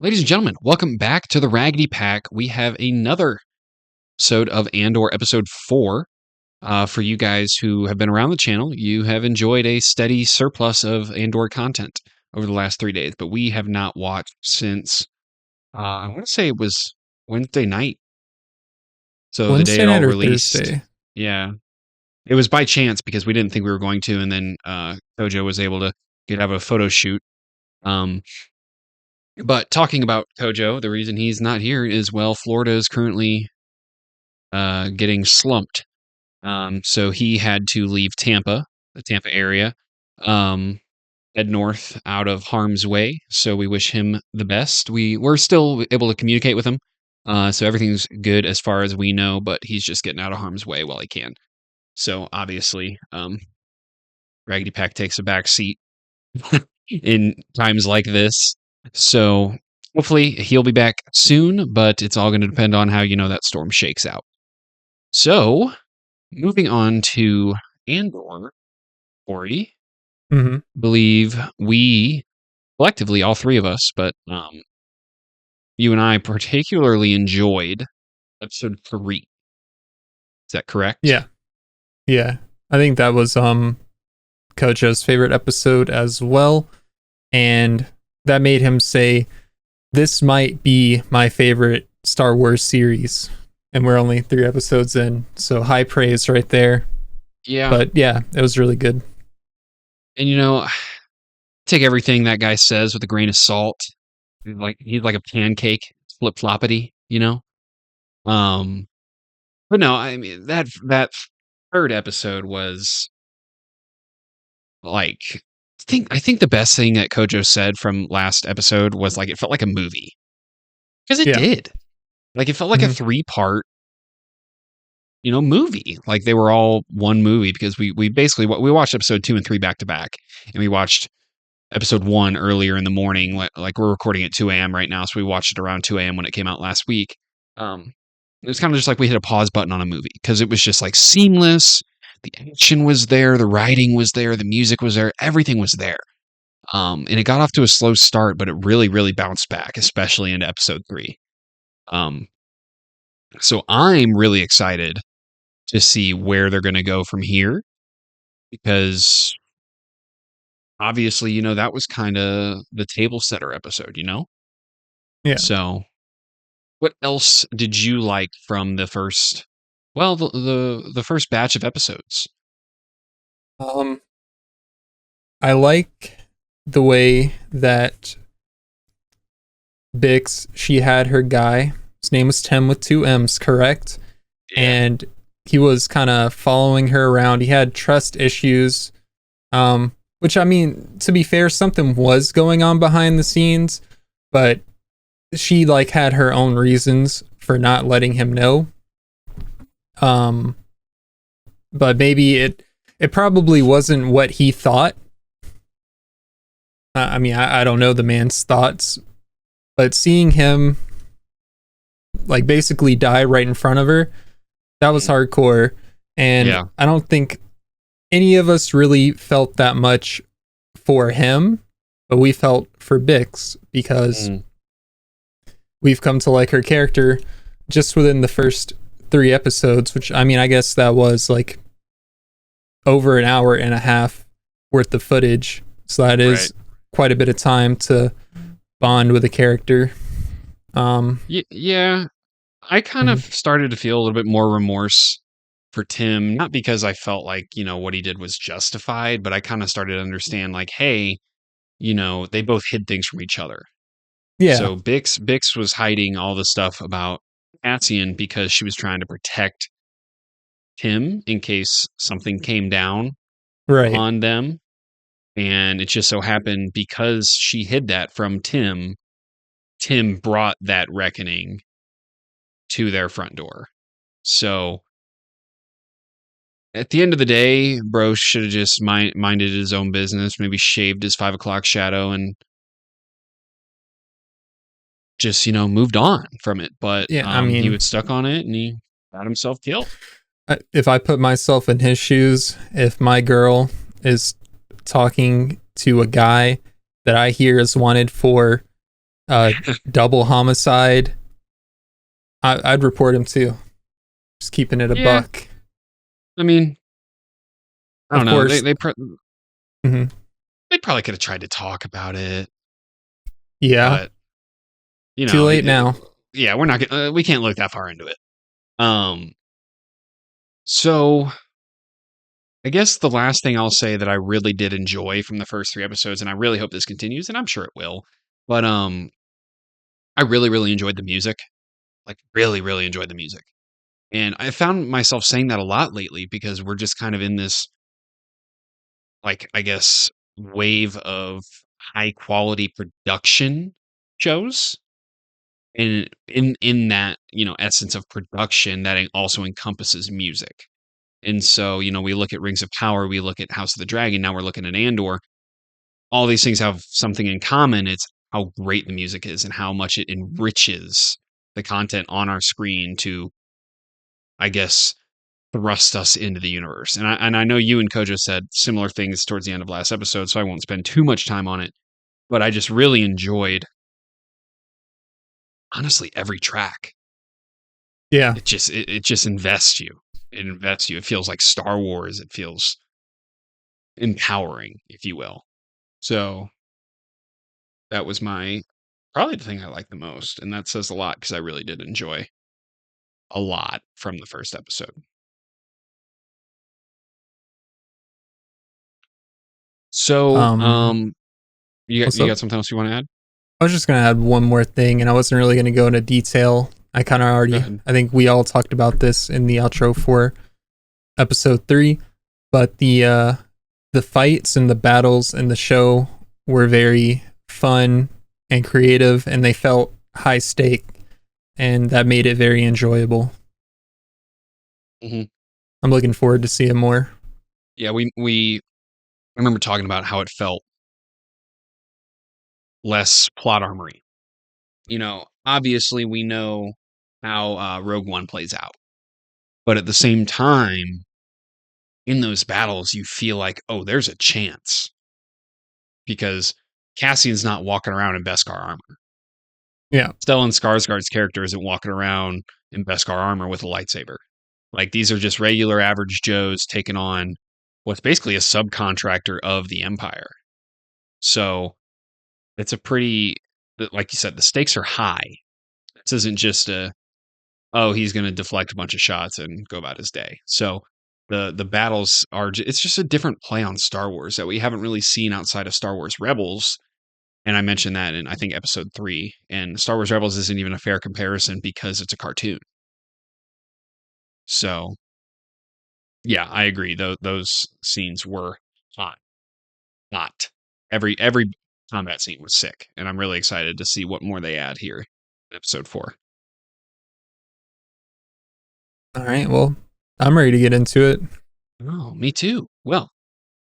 Ladies and gentlemen, welcome back to the Raggedy Pack. We have another episode of Andor, episode 4. For you guys who have been around the channel, you have enjoyed a steady surplus of Andor content over the last 3 days, but we have not watched since, I want to say it was Wednesday night. So the day Wednesday it night all or released. Thursday? Yeah. It was by chance because we didn't think we were going to, and then Kojo was able to have a photo shoot. But talking about Kojo, the reason he's not here is, well, Florida is currently getting slumped. So he had to leave Tampa, the Tampa area, um, head north out of harm's way. So we wish him the best. We're still able to communicate with him. So everything's good as far as we know, but he's just getting out of harm's way while he can. So obviously, Raggedy Pack takes a back seat in times like this. So hopefully he'll be back soon, but it's all going to depend on how that storm shakes out. So moving on to Andor, Corey, Mm-hmm. believe we collectively, all three of us, but you and I particularly enjoyed episode 3. Is that correct? Yeah. Yeah. I think that was Kojo's favorite episode as well. And that made him say, this might be my favorite Star Wars series. And we're only 3 episodes in. So high praise right there. Yeah. But yeah, it was really good. And take everything that guy says with a grain of salt. He's like a pancake, flip floppity, But no, I mean that third episode was like I think the best thing that Kojo said from last episode was it felt like a movie. Because it did. It felt like a 3-part movie. They were all one movie because we basically we watched episode 2 and 3 back to back, and we watched episode 1 earlier in the morning. We're recording at 2 a.m. right now, so we watched it around 2 a.m. when it came out last week. It was kind of just like we hit a pause button on a movie because it was just seamless. The action was there, the writing was there, the music was there, everything was there. And it got off to a slow start, but it really, really bounced back, especially into episode 3. So I'm really excited to see where they're going to go from here because obviously, that was kind of the table setter episode, Yeah. So what else did you like from the first, well, the first batch of episodes? I like the way that Bix, she had her guy. His name was Tim with 2 M's, correct? Yeah. And he was kind of following her around. He had trust issues, which, I mean, to be fair, something was going on behind the scenes, but she had her own reasons for not letting him know. But maybe it probably wasn't what he thought. I mean, I don't know the man's thoughts, but seeing him basically die right in front of her, that was hardcore. And Yeah. I don't think any of us really felt that much for him, but we felt for Bix because we've come to like her character just within the first 3 episodes, which, I mean, I guess that was over an hour and a half worth of footage. So that is quite a bit of time to bond with a character. Yeah, I kind of started to feel a little bit more remorse for Tim, not because I felt like, what he did was justified, but I kind of started to understand hey, they both hid things from each other. Yeah. So Bix was hiding all the stuff about Cassian because she was trying to protect Tim in case something came down on them. And it just so happened because she hid that from Tim brought that reckoning to their front door. So at the end of the day, bro should have just minded his own business, maybe shaved his 5 o'clock shadow and just, moved on from it. But Yeah, I mean, he was stuck on it and he got himself killed. If I put myself in his shoes, if my girl is talking to a guy that I hear is wanted for double homicide. I'd report him too. Just keeping it a Yeah, buck. I mean, I don't Of know. course. Mhm. They probably could have tried to talk about it, Yeah. but you Too know, late now. yeah, we're not gonna, we can't look that far into it. Um, so I guess the last thing I'll say that I really did enjoy from the first 3 episodes, and I really hope this continues, and I'm sure it will, but I really, really enjoyed the music. Like, really, really enjoyed the music. And I found myself saying that a lot lately because we're just kind of in this, like, I guess, wave of high quality production shows. And in that, essence of production, that also encompasses music. And so, we look at Rings of Power, we look at House of the Dragon, now we're looking at Andor. All these things have something in common. It's how great the music is and how much it enriches the content on our screen to, I guess, thrust us into the universe. And I know you and Kojo said similar things towards the end of last episode, so I won't spend too much time on it. But I just really enjoyed, honestly, every track. Yeah. It just invests you. It invests you. It feels like Star Wars. It feels empowering, if you will. So that was probably the thing I liked the most, and that says a lot because I really did enjoy a lot from the first episode. So, Um. you What's up? got something else you want to add? I was just gonna add one more thing, and I wasn't really gonna go into detail. I kind of Go already. ahead. I think we all talked about this in the outro for episode 3, but the fights and the battles in the show were very fun and creative, and they felt high stake, and that made it very enjoyable. Hmm. I'm looking forward to seeing more. Yeah, we I remember talking about how it felt less plot armory. Obviously we know how Rogue One plays out, but at the same time, in those battles, you feel like, oh, there's a chance because Cassian's not walking around in Beskar armor. Yeah. Stellan Skarsgård's character isn't walking around in Beskar armor with a lightsaber. Like, these are just regular average Joes taking on what's basically a subcontractor of the Empire. So it's a pretty, like you said, the stakes are high. This isn't just he's going to deflect a bunch of shots and go about his day. So the battles it's just a different play on Star Wars that we haven't really seen outside of Star Wars Rebels. And I mentioned that in, I think, episode 3. And Star Wars Rebels isn't even a fair comparison because it's a cartoon. So yeah, I agree. Those scenes were hot. Hot. Every combat scene was sick, and I'm really excited to see what more they add here in episode 4. All right. Well, I'm ready to get into it. Oh, me too. Well,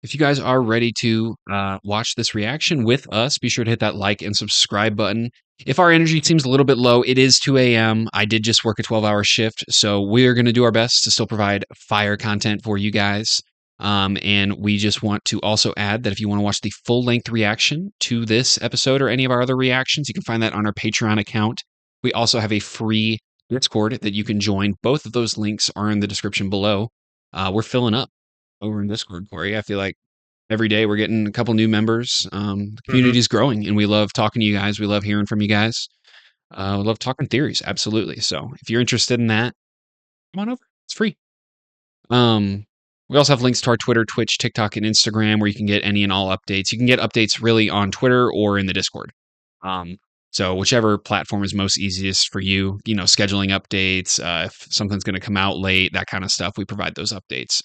if you guys are ready to watch this reaction with us, be sure to hit that like and subscribe button. If our energy seems a little bit low, it is 2 a.m. I did just work a 12-hour shift, so we're going to do our best to still provide fire content for you guys. And we just want to also add that if you want to watch the full-length reaction to this episode or any of our other reactions, you can find that on our Patreon account. We also have a free Discord that you can join. Both of those links are in the description below. We're filling up over in Discord, Corey. I feel like every day we're getting a couple new members. The Mhm. community is growing, and we love talking to you guys. We love hearing from you guys. We love talking theories, absolutely. So if you're interested in that, come on over. It's free. Um, we also have links to our Twitter, Twitch, TikTok, and Instagram where you can get any and all updates. You can get updates really on Twitter or in the Discord. Um, so whichever platform is most easiest for you, scheduling updates, if something's going to come out late, that kind of stuff, we provide those updates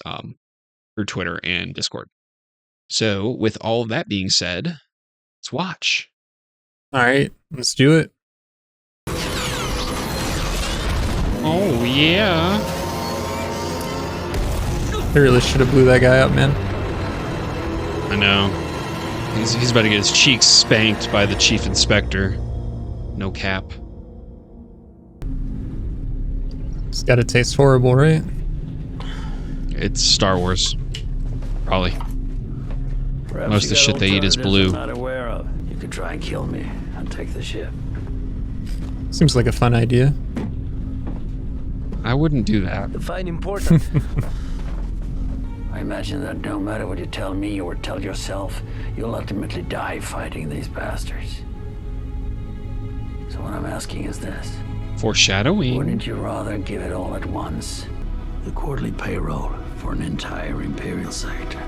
through Twitter and Discord. So, with all of that being said, let's watch. All right. Let's do it. Oh, yeah. I really should have blew that guy up, man. I know. He's about to get his cheeks spanked by the chief inspector. No cap. It's got to taste horrible, right? It's Star Wars. Probably. Perhaps Most of the shit they eat is blue. I'm not aware of. You could try and kill me and take the ship. Seems like a fun idea. I wouldn't do that. Define important. I imagine that no matter what you tell me or tell yourself, you'll ultimately die fighting these bastards. So what I'm asking is this. Foreshadowing. Wouldn't you rather give it all at once? The quarterly payroll for an entire Imperial sector.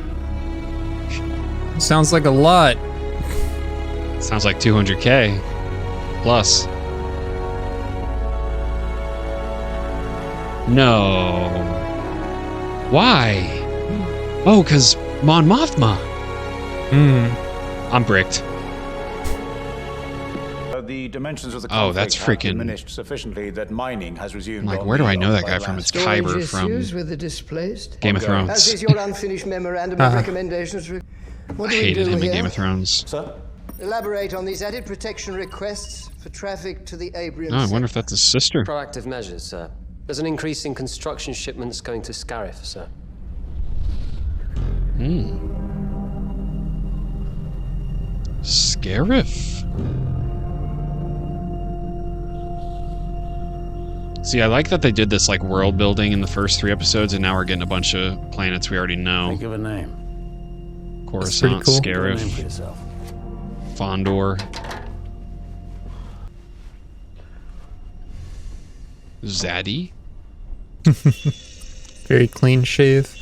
Sounds like a lot. Sounds like 200K plus. No. Why? Oh, because Mon Mothma. I'm bricked. The dimensions of the Oh, that's conflict have freaking- diminished sufficiently that mining has resumed. Like, on where do the I know that occupied guy from? lands. It's Kyber from with the displaced. Game of As As Thrones. is your unfinished memorandum of recommendations. What I do we hated do him in here? Game of Thrones. Sir? Elaborate on these added protection requests for traffic to the Abrian. Oh, I wonder if that's his sister. Proactive measures, sir. There's an increase in construction shipments going to Scarif, sir. Scarif. See, I like that they did this like world building in the first 3 episodes, and now we're getting a bunch of planets we already know. Think of a name. Coruscant, cool. Give a name for Scarif, yourself. Fondor, Zaddy. Very clean shave.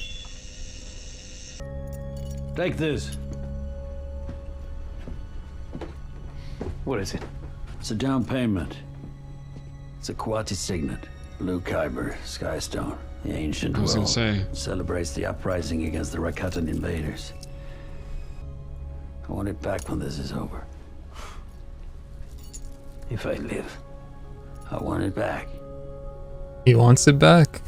Take this. What is it? It's a down payment. It's a Quati signet. Blue Kyber, Skystone, the ancient I was gonna world. say. Celebrates the uprising against the Rakatan invaders. I want it back when this is over. If I live, I want it back. He wants it back.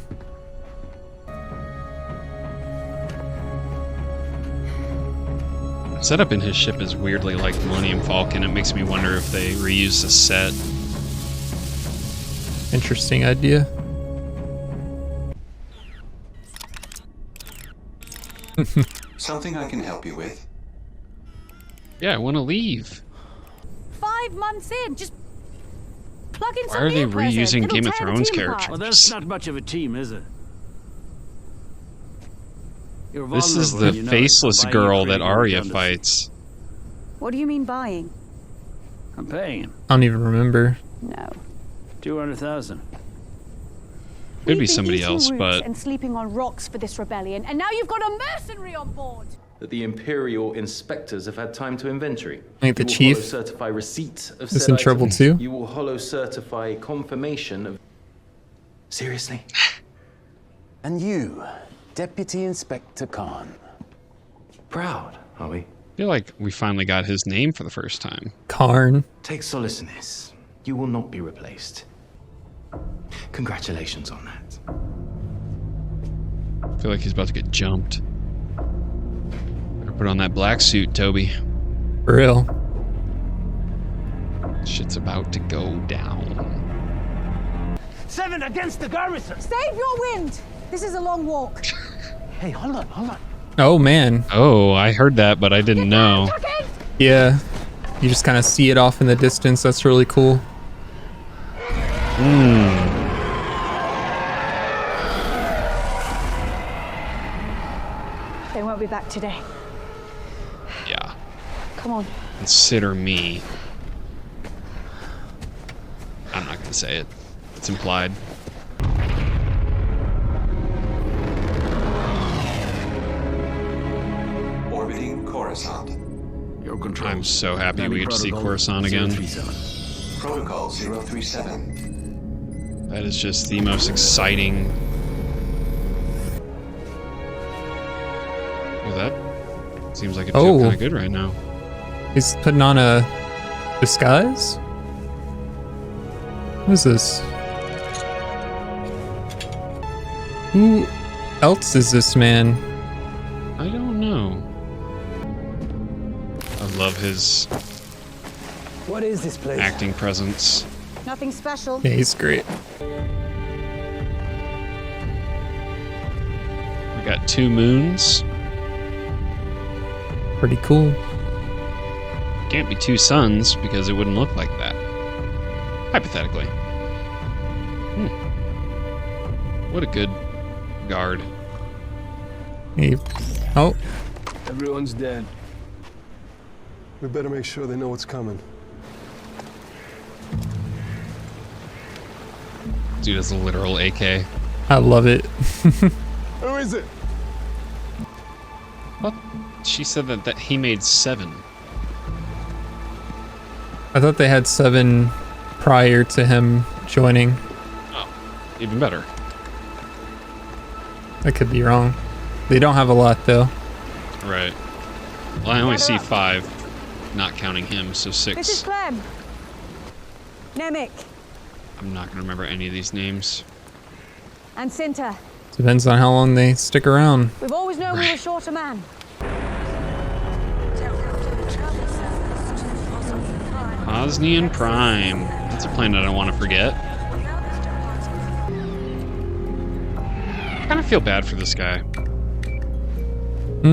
Setup in his ship is weirdly like Millennium Falcon. It makes me wonder if they reused the set. Interesting idea. Something I can help you with? Yeah, I want to leave. 5 months in, just plug in Why some are they Empire's in. reusing It'll Game of tear the Thrones team apart. characters? Well, that's not much of a team, is it? You're This is vulnerable, the you know it. faceless I'm buying you girl credit that Arya redundancy. fights. What do you mean buying? I'm paying him. I don't even remember. No. 200,000. Could be We've been somebody eating else, roots but and sleeping on rocks for this rebellion, and now you've got a mercenary on board. That the Imperial inspectors have had time to inventory. I think the You will chief holo certify receipt of is said in trouble items. too. You will holo certify confirmation of. Seriously? And you, Deputy Inspector Khan. Proud, are we? I feel like we finally got his name for the first time. Karn. Take solace in this. You will not be replaced. Congratulations on that. I feel like he's about to get jumped. Better put on that black suit, Toby. For real. Shit's about to go down. 7 against the garrison! Save your wind. This is a long walk. Hey, hold on. Oh man. Oh, I heard that, but I didn't know. Tuck in. Yeah. You just kind of see it off in the distance. That's really cool. They won't be back today. Yeah. Come on. Consider me. I'm not gonna say it. It's implied. Orbiting Coruscant. Your control. I'm so happy we get to see Protocol Coruscant again. 037. Protocol 037. That is just the most exciting. Look at that. Seems like it feels Oh. kind of good right now. He's putting on a disguise? What is this? Who else is this man? I don't know. I love his What is this place? acting presence. Nothing special. Yeah, he's great. We got 2 moons. Pretty cool. Can't be 2 suns because it wouldn't look like that. Hypothetically. What a good guard. Oh. Everyone's dead. We better make sure they know what's coming. Dude has a literal AK. I love it. Who is it? What? She said that he made 7. I thought they had 7 prior to him joining. Oh, even better. I could be wrong. They don't have a lot though. Right. Well, I only see 5, not counting him, so 6. This is Clem. Nemec. I'm not gonna remember any of these names. And Cinta. Depends on how long they stick around. We've always known we were short a man. Osnian Prime. That's a planet I want to forget. I kind of feel bad for this guy. I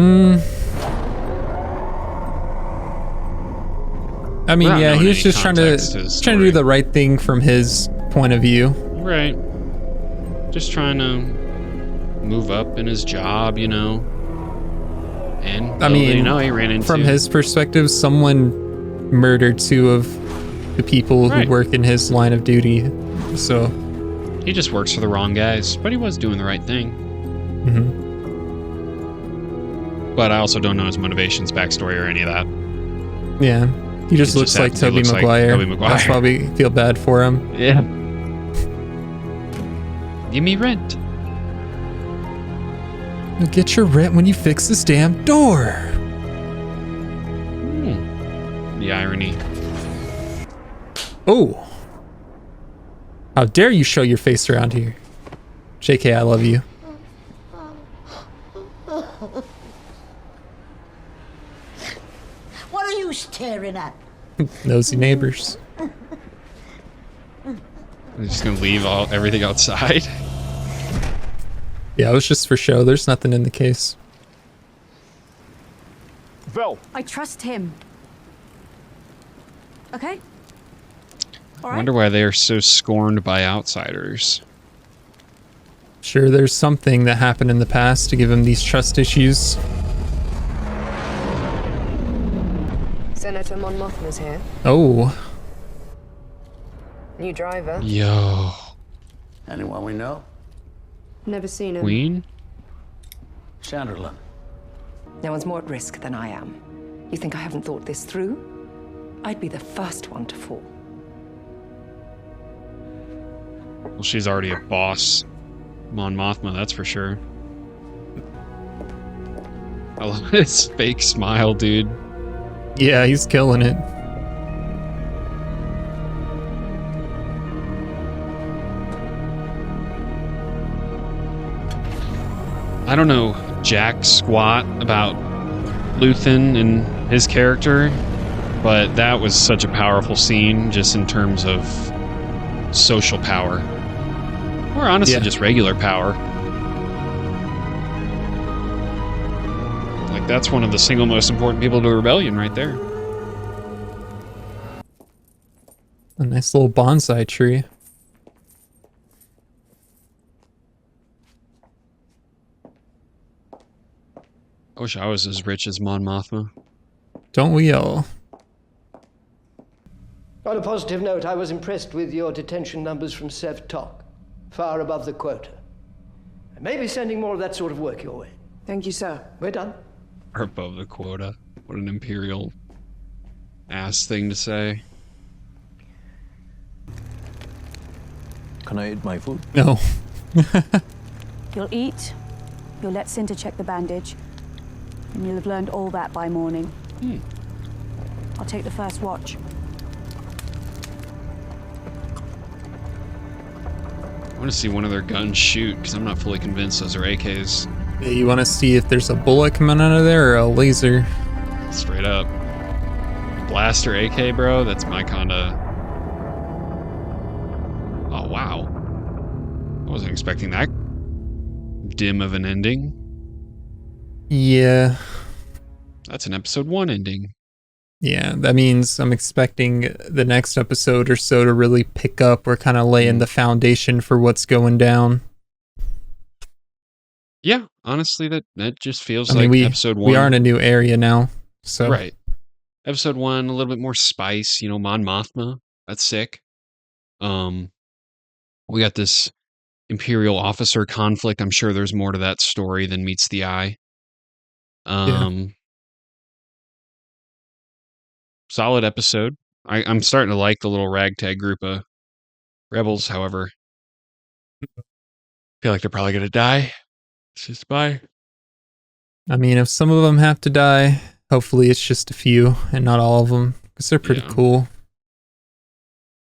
mean, Without yeah, knowing he was any just trying to do the right thing from his point of view. Right. Just trying to move up in his job, you know. And I mean, you know, he ran into from his perspective, someone murdered 2 of the people who work in his line of duty. So he just works for the wrong guys, but he was doing the right thing. But I also don't know his motivations, backstory, or any of that. Yeah, he just looks like Tobey Maguire. That's why we feel bad for him. Yeah. Give me rent. You'll get your rent when you fix this damn door. The irony. Oh. How dare you show your face around here. JK, I love you. What are you staring at? Nosy neighbors. I'm just gonna leave everything outside. Yeah, it was just for show. There's nothing in the case. Vel. I trust him. Okay? I wonder why they are so scorned by outsiders. Sure, there's something that happened in the past to give him these trust issues. Senator Mon Mothma's here. Oh. New driver. Yo. Anyone we know? Never seen him. Queen? Chandlerland. No one's more at risk than I am. You think I haven't thought this through? I'd be the first one to fall. Well, she's already a boss. Mon Mothma, that's for sure. I love his fake smile, dude. Yeah, he's killing it. I don't know jack squat about Luthen and his character, but that was such a powerful scene just in terms of social power. Or honestly, just regular power. Like, that's one of the single most important people to a rebellion right there. A nice little bonsai tree. I wish I was as rich as Mon Mothma. Don't we all? On a positive note, I was impressed with your detention numbers from Sev Tok. Far above the quota. I may be sending more of that sort of work your way. Thank you, sir. We're done. Or above the quota. What an imperial ass thing to say. Can I eat my food? No. You'll eat, you'll let Cinta check the bandage, and you'll have learned all that by morning. I'll take the first watch. I want to see one of their guns shoot, because I'm not fully convinced those are AKs. Yeah, you want to see if there's a bullet coming out of there or a laser? Straight up. Blaster AK, bro? That's my kinda... Oh, wow. I wasn't expecting that dim of an ending. Yeah. That's an episode 1 ending. Yeah, that means I'm expecting the next episode or so to really pick up. We're kind of laying the foundation for what's going down. Yeah, honestly, that just feels I mean, like we episode we are in one. a new area now, so Right. Episode one, a little bit more spice. Mon Mothma. That's sick. Um, we got this Imperial officer conflict. I'm sure there's more to that story than meets the eye. yeah. Solid episode. I'm starting to like the little ragtag group of rebels. However, I feel like they're probably gonna die. It's just bye. I mean, if some of them have to die, hopefully it's just a few and not all of them, because they're pretty cool.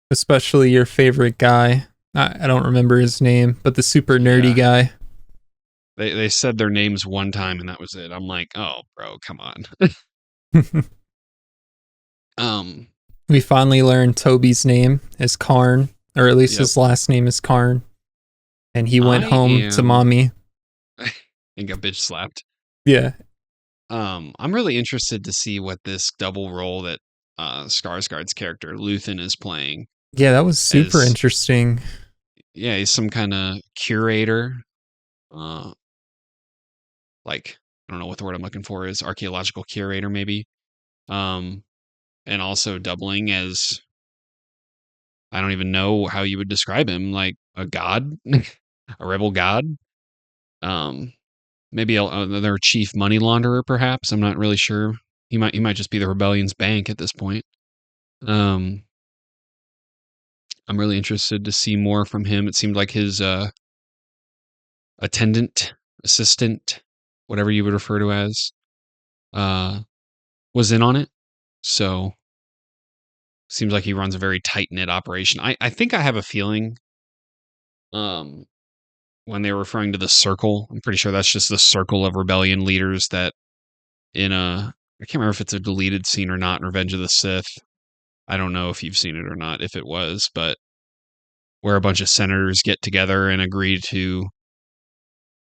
Especially your favorite guy. I don't remember his name, but the super nerdy guy. They said their names one time and that was it. I'm like, oh, bro, come on. We finally learned Toby's name is Karn, or at least his last name is Karn. And he went home to mommy. And got bitch slapped. Yeah. I'm really interested to see what this double role that Skarsgård's character Luthen is playing. Yeah, that was super interesting. Yeah, he's some kind of curator. Like, I don't know what the word I'm looking for is, archaeological curator maybe. And also doubling as, I don't even know how you would describe him, like a god, a rebel god. Maybe another chief money launderer, perhaps. I'm not really sure. He might just be the rebellion's bank at this point. I'm really interested to see more from him. It seemed like his attendant, assistant, whatever you would refer to as, was in on it. So seems like he runs a very tight knit operation. I think I have a feeling. When they were referring to the circle, I'm pretty sure that's just the circle of rebellion leaders that I can't remember if it's a deleted scene or not in Revenge of the Sith. I don't know if you've seen it or not, if it was, but where a bunch of senators get together and agree to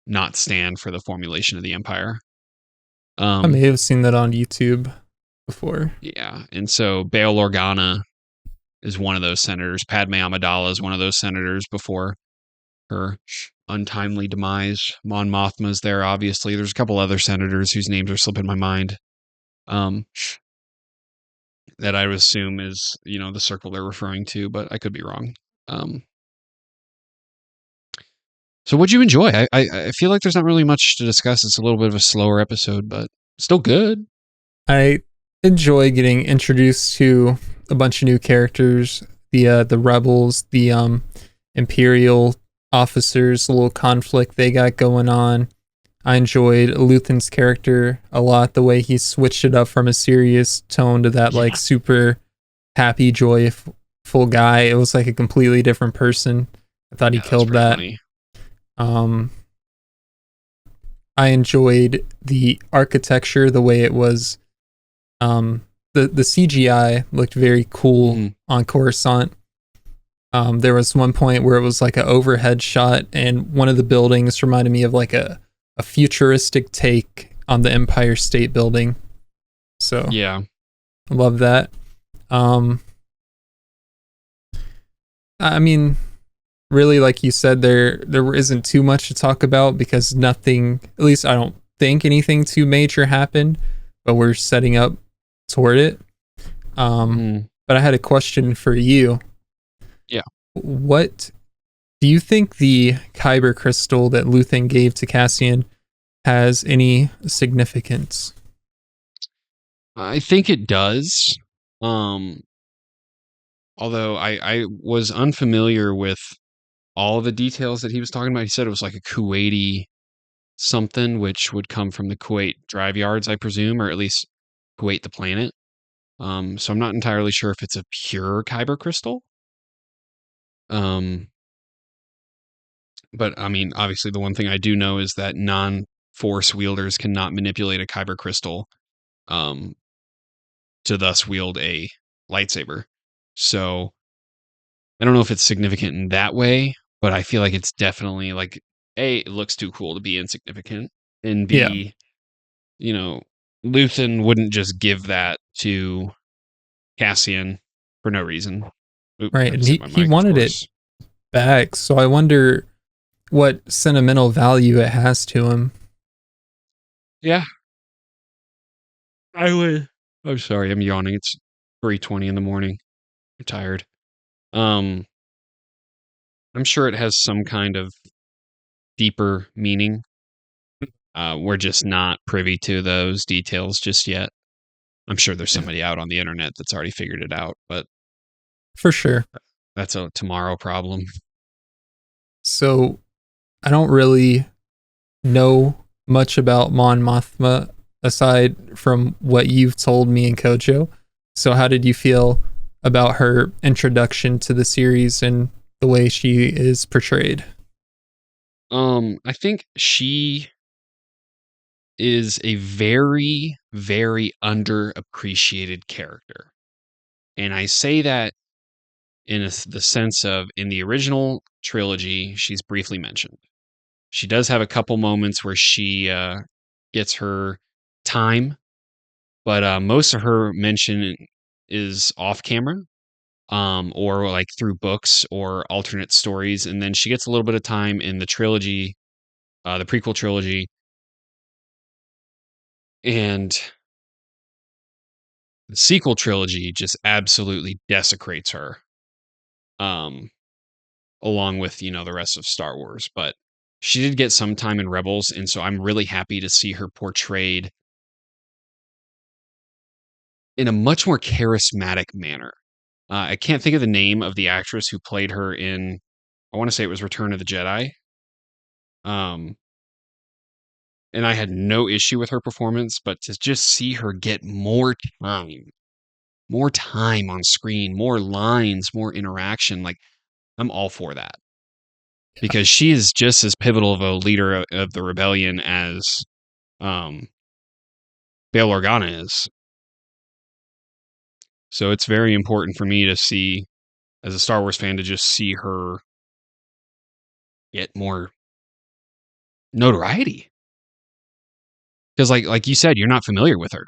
not stand for the formulation of the empire. I may have seen that on YouTube before. Yeah, and so Bail Organa is one of those senators. Padme Amidala is one of those senators before her untimely demise. Mon Mothma's there, obviously. There's a couple other senators whose names are slipping my mind. That I would assume is, the circle they're referring to, but I could be wrong. So what'd you enjoy? I feel like there's not really much to discuss. It's a little bit of a slower episode, but still good. I enjoy getting introduced to a bunch of new characters. The rebels, the Imperial officers, the little conflict they got going on. I enjoyed Luthen's character a lot, the way he switched it up from a serious tone to that like super happy, joyful guy. It was like a completely different person. I thought he killed that. Funny. I enjoyed the architecture, the way it was. The CGI looked very cool on Coruscant. There was one point where it was like an overhead shot, and one of the buildings reminded me of like a futuristic take on the Empire State Building. So yeah, I love that. I mean, really, like you said, there isn't too much to talk about because nothing, at least I don't think anything too major happened, but we're setting up toward it. But I had a question for you. Yeah. What do you think the Kyber crystal that Luthen gave to Cassian has any significance? I think it does. Although I was unfamiliar with all the details that he was talking about. He said it was like a Kuwaiti something, which would come from the Kuwait drive yards, I presume, or at least Kuwait the planet. So I'm not entirely sure if it's a pure Kyber crystal. But I mean, obviously the one thing I do know is that non-force wielders cannot manipulate a Kyber crystal to thus wield a lightsaber. So I don't know if it's significant in that way, but I feel like it's definitely like, A, it looks too cool to be insignificant, and B, Luthen wouldn't just give that to Cassian for no reason. Oop, Right, I and just hit my he mic, of wanted it course. back, so I wonder what sentimental value it has to him. Yeah. I would. I'm sorry, I'm yawning. It's 3:20 in the morning. I'm tired. I'm sure it has some kind of deeper meaning. We're just not privy to those details just yet. I'm sure there's somebody out on the internet that's already figured it out, but For sure. that's a tomorrow problem. So I don't really know much about Mon Mothma aside from what you've told me and Kojo. So how did you feel about her introduction to the series and the way she is portrayed? I think she is a very, very underappreciated character. And I say that in the sense of in the original trilogy, she's briefly mentioned. She does have a couple moments where she gets her time, but most of her mention is off camera, or like through books or alternate stories, and then she gets a little bit of time in the trilogy, the prequel trilogy, and the sequel trilogy just absolutely desecrates her, um, along with the rest of Star Wars. But she did get some time in Rebels, and so I'm really happy to see her portrayed in a much more charismatic manner. I can't think of the name of the actress who played her in. I want to say it was Return of the Jedi. Um, and I had no issue with her performance, but to just see her get more time on screen, more lines, more interaction, like I'm all for that because she is just as pivotal of a leader of the rebellion as um, Bail Organa is. So it's very important for me to see, as a Star Wars fan, to just see her get more notoriety. Because like you said, you're not familiar with her.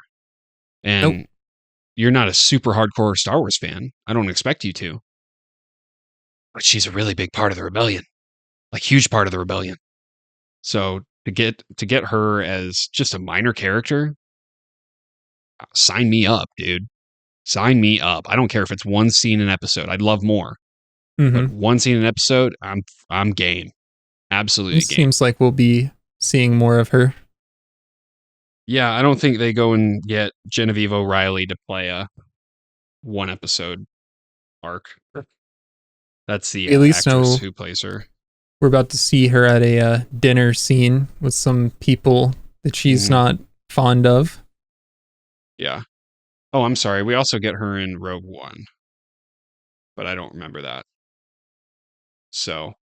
And Nope. you're not a super hardcore Star Wars fan. I don't expect you to. But she's a really big part of the rebellion. Like huge part of the rebellion. So to get her as just a minor character, sign me up, dude. Sign me up. I don't care if it's one scene an episode. I'd love more. But Mm-hmm. one scene an episode, I'm game. Absolutely It game. seems like we'll be seeing more of her. Yeah, I don't think they go and get Genevieve O'Reilly to play a one episode arc. That's the We at least actress know who plays her. we're about to see her at a dinner scene with some people that she's not fond of. Yeah. Oh, I'm sorry. We also get her in Rogue One, but I don't remember that. So,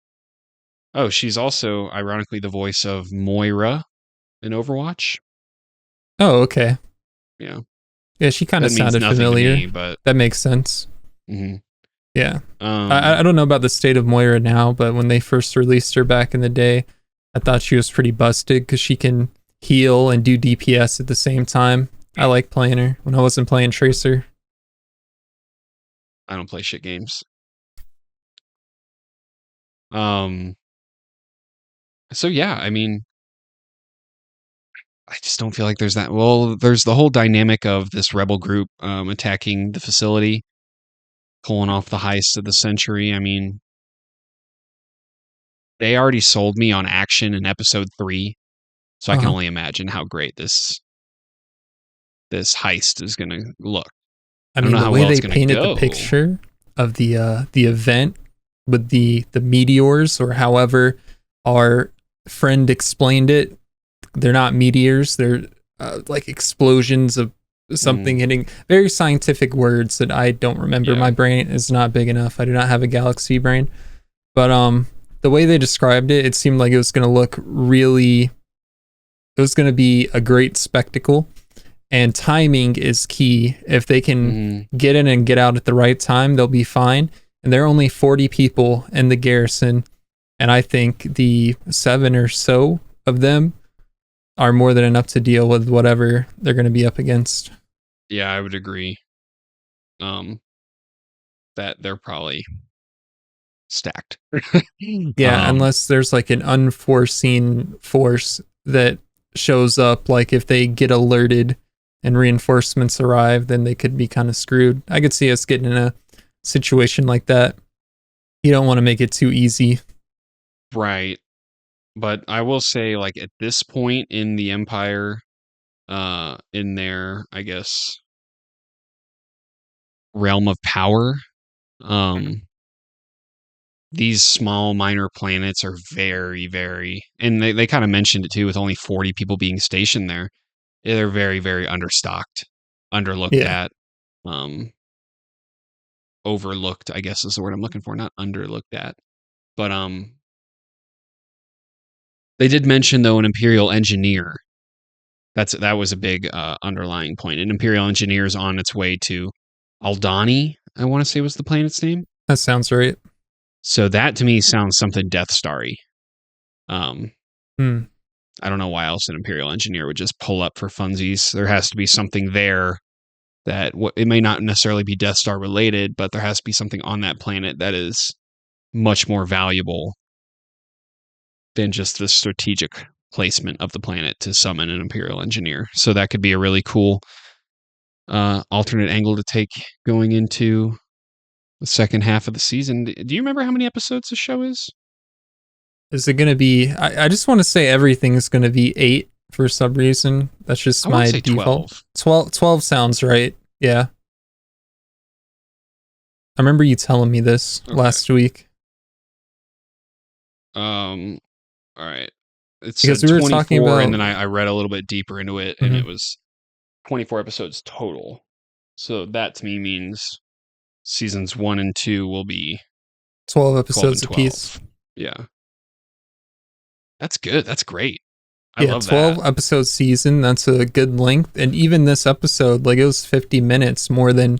oh, she's also ironically the voice of Moira in Overwatch. Oh, okay. Yeah. Yeah, she kind of That means sounded nothing to familiar. me, but that makes sense. Mhm. Yeah. I don't know about the state of Moira now, but when they first released her back in the day, I thought she was pretty busted because she can heal and do DPS at the same time. I like playing her when I wasn't playing Tracer. I don't play shit games. So yeah, I mean, I just don't feel like there's that. Well, there's the whole dynamic of this rebel group attacking the facility, pulling off the heist of the century. I mean, they already sold me on action in episode 3, so I can only imagine how great this heist is going to look. I don't mean, know the how way well they it's going to painted the go. picture of the event with the meteors, or however our friend explained it, they're not meteors. They're like explosions of something hitting. Very scientific words that I don't remember. Yeah. My brain is not big enough. I do not have a galaxy brain. But the way they described it, it seemed like it was going to look really. It was going to be a great spectacle. And timing is key. If they can get in and get out at the right time, they'll be fine. And there are only 40 people in the garrison. And I think the 7 or so of them are more than enough to deal with whatever they're going to be up against. Yeah, I would agree. That they're probably stacked. Yeah, unless there's like an unforeseen force that shows up, like if they get alerted and reinforcements arrive, then they could be kind of screwed. I could see us getting in a situation like that. You don't want to make it too easy. Right. But I will say, like, at this point in the Empire, in their, I guess, realm of power, these small minor planets are very, very, and they kind of mentioned it too, with only 40 people being stationed there. They're very, very understocked, underlooked at, overlooked, I guess is the word I'm looking for, not underlooked at. But they did mention though an Imperial engineer. That was a big underlying point. An Imperial engineer is on its way to Aldhani, I want to say was the planet's name. That sounds right. So that to me sounds something Death Starry. I don't know why else an Imperial engineer would just pull up for funsies. There has to be something there that it may not necessarily be Death Star related, but there has to be something on that planet that is much more valuable than just the strategic placement of the planet to summon an Imperial engineer. So that could be a really cool alternate angle to take going into the second half of the season. Do you remember how many episodes the show is? Is it going to be... I just want to say everything's going to be 8 for some reason. That's just my default. 12 sounds right. Yeah. I remember you telling me this last week. All right. It Because said we were 24, talking about... and then I read a little bit deeper into it, and it was 24 episodes total. So that to me means seasons 1 and 2 will be 12 episodes apiece. Yeah. That's good. That's great. I yeah, love 12 that. episode season. That's a good length. And even this episode, like it was 50 minutes more than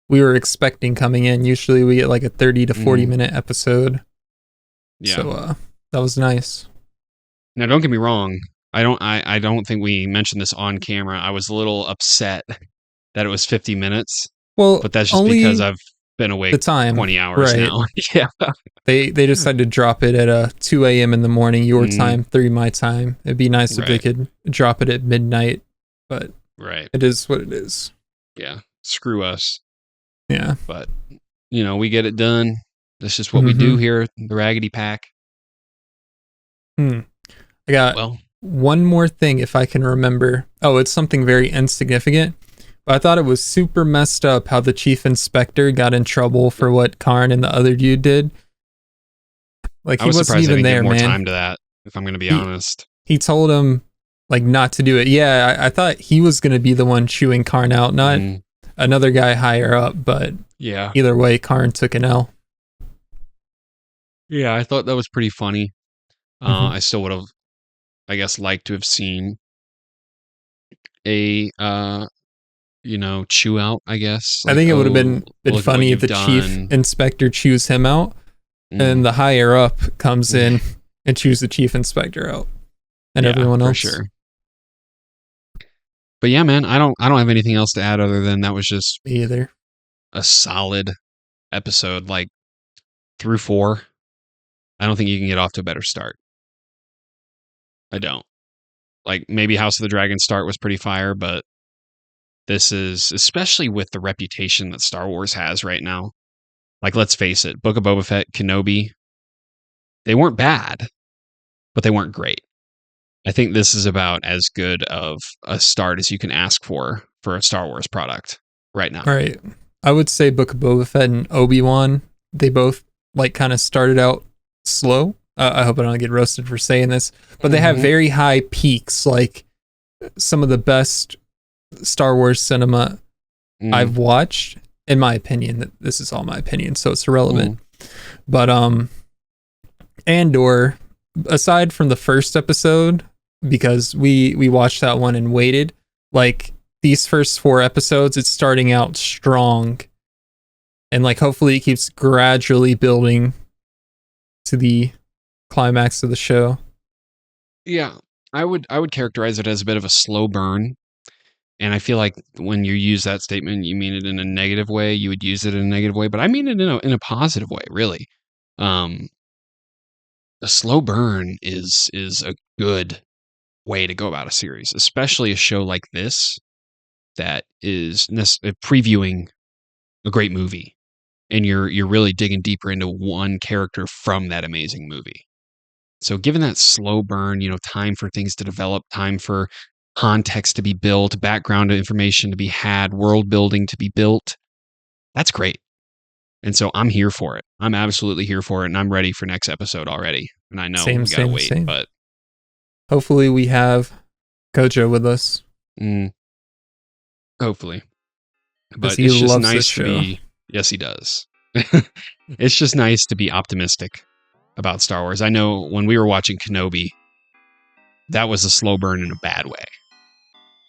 we were expecting coming in. Usually we get like a 30 to 40 minute episode. Yeah. So that was nice. Now don't get me wrong. I don't think we mentioned this on camera. I was a little upset that it was 50 minutes. Well, but that's just because I've been awake 20 hours now. Yeah. They decided to drop it at 2 a.m. in the morning, your time, 3 my time. It'd be nice if they could drop it at midnight, but it is what it is. Yeah. Screw us. Yeah. But, we get it done. That's just what we do here at the Raggedy Pack. I got one more thing if I can remember. Oh, it's something very insignificant. But I thought it was super messed up how the chief inspector got in trouble for what Karn and the other dude did. Like, he wasn't even there, man. More time to that, if I'm going to be honest. He told him, like, not to do it. Yeah, I thought he was going to be the one chewing Karn out, not another guy higher up. But either way, Karn took an L. Yeah, I thought that was pretty funny. I still would have, I guess, liked to have seen a chew out, I guess. I think it would have been funny if the chief inspector chews him out and the higher up comes in and chews the chief inspector out and everyone else. For sure. But yeah, man, I don't have anything else to add other than that was just me either. A solid episode, like through 4. I don't think you can get off to a better start. I don't. Like, maybe House of the Dragon start was pretty fire, but this is, especially with the reputation that Star Wars has right now. Like, let's face it, Book of Boba Fett, Kenobi, they weren't bad, but they weren't great. I think this is about as good of a start as you can ask for a Star Wars product right now. All right. I would say Book of Boba Fett and Obi-Wan, they both like kind of started out slow. I hope I don't get roasted for saying this, but they have very high peaks, like some of the best Star Wars cinema I've watched, in my opinion. This is all my opinion, so it's irrelevant. But Andor, aside from the first episode, because we watched that one and waited, like these first 4 episodes, it's starting out strong, and like hopefully it keeps gradually building to the climax of the show. Yeah, I would characterize it as a bit of a slow burn. And I feel like when you use that statement, you mean it in a negative way. You would use it in a negative way, but I mean it in a positive way, really. A slow burn is a good way to go about a series, especially a show like this that is previewing a great movie, and you're really digging deeper into one character from that amazing movie. So given that slow burn, time for things to develop, time for context to be built, background information to be had, world building to be built, that's great. And so I'm here for it. I'm absolutely here for it, and I'm ready for next episode already. And I know we gotta wait, but hopefully we have Kojo with us. Hopefully. But he it's just loves nice this to show. be. Yes, he does. It's just nice to be optimistic about Star Wars. I know when we were watching Kenobi, that was a slow burn in a bad way.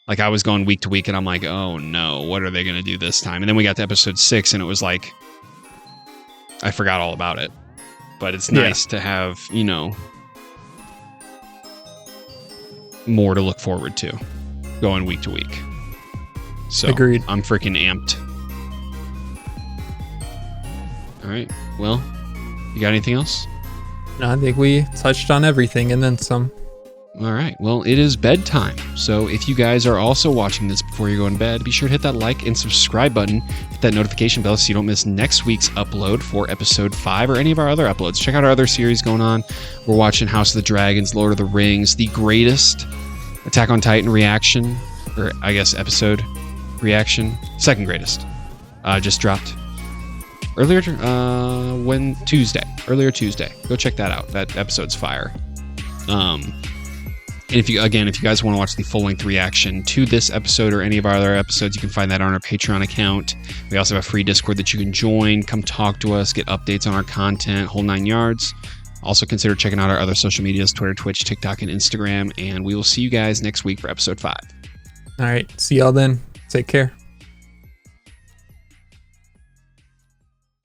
Like I was going week to week and I'm like, oh no, what are they going to do this time? And then we got to episode 6 and it was like, I forgot all about it. But it's nice to have, more to look forward to going week to week. So agreed. I'm freaking amped. All right. Well, you got anything else? No, I think we touched on everything and then some. All right. Well, it is bedtime. So if you guys are also watching this before you go in bed, be sure to hit that like and subscribe button, hit that notification bell so you don't miss next week's upload for episode 5 or any of our other uploads. Check out our other series going on. We're watching House of the Dragons, Lord of the Rings, the greatest Attack on Titan reaction, or I guess episode reaction, second greatest. Just dropped earlier Tuesday. Go check that out. That episode's fire. And if you guys want to watch the full-length reaction to this episode or any of our other episodes, you can find that on our Patreon account. We also have a free Discord that you can join. Come talk to us, get updates on our content, whole 9 yards. Also consider checking out our other social medias, Twitter, Twitch, TikTok, and Instagram. And we will see you guys next week for episode 5. All right. See y'all then. Take care.